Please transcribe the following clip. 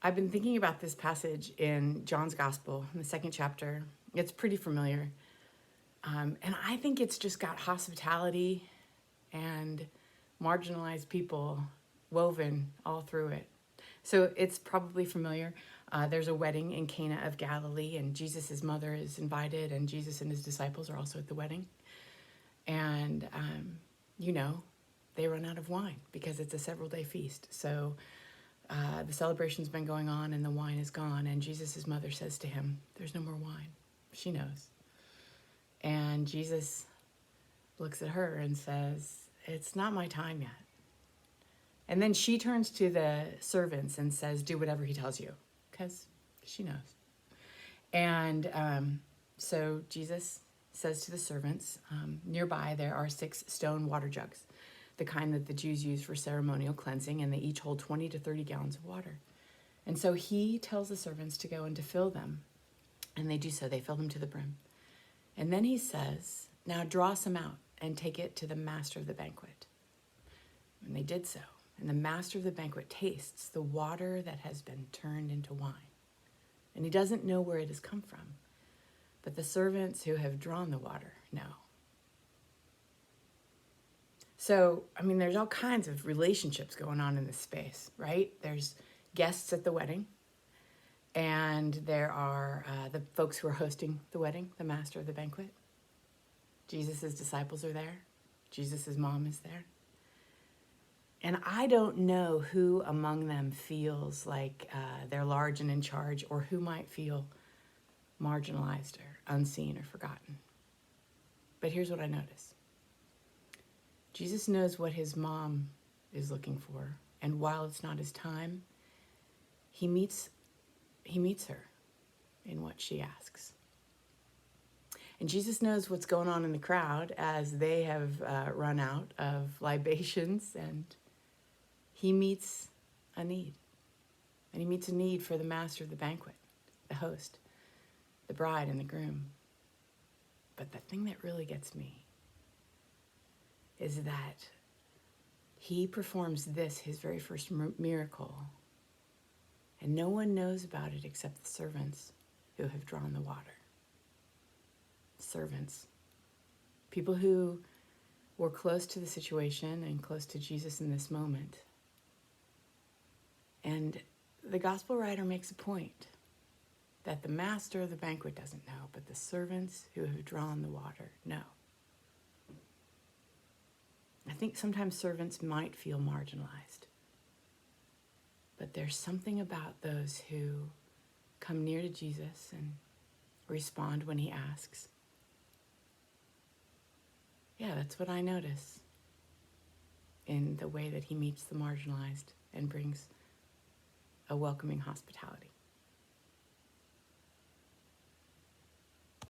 I've been thinking about this passage in John's Gospel, in the second chapter. It's pretty familiar. And I think it's just got hospitality and marginalized people woven all through it. So it's probably familiar. There's a wedding in Cana of Galilee, and Jesus' mother is invited, and Jesus and his disciples are also at the wedding. And, they run out of wine because it's a several-day feast. So the celebration's been going on, and the wine is gone. And Jesus' mother says to him, "There's no more wine." She knows. And Jesus looks at her and says, "It's not my time yet." And then she turns to the servants and says, "Do whatever he tells you," because she knows. And so Jesus says to the servants, nearby there are 6 stone water jugs, the kind that the Jews use for ceremonial cleansing, and they each hold 20 to 30 gallons of water. And so he tells the servants to go and to fill them. And they do so. They fill them to the brim. And then he says, "Now draw some out and take it to the master of the banquet." And they did so. And the master of the banquet tastes the water that has been turned into wine. And he doesn't know where it has come from. But the servants who have drawn the water know. So, there's all kinds of relationships going on in this space, right? There's guests at the wedding. And there are the folks who are hosting the wedding, the master of the banquet. Jesus' disciples are there. Jesus' mom is there. And I don't know who among them feels like they're large and in charge, or who might feel marginalized or unseen or forgotten. But here's what I notice. Jesus knows what his mom is looking for. And while it's not his time, he meets her in what she asks. And Jesus knows what's going on in the crowd as they have run out of libations, and he meets a need. And he meets a need for the master of the banquet, the host, the bride and the groom. But the thing that really gets me is that he performs this, his very first miracle, and no one knows about it except the servants who have drawn the water. Servants. People who were close to the situation and close to Jesus in this moment. And the gospel writer makes a point that the master of the banquet doesn't know, but the servants who have drawn the water know. I think sometimes servants might feel marginalized. But there's something about those who come near to Jesus and respond when he asks. Yeah, that's what I notice in the way that he meets the marginalized and brings a welcoming hospitality.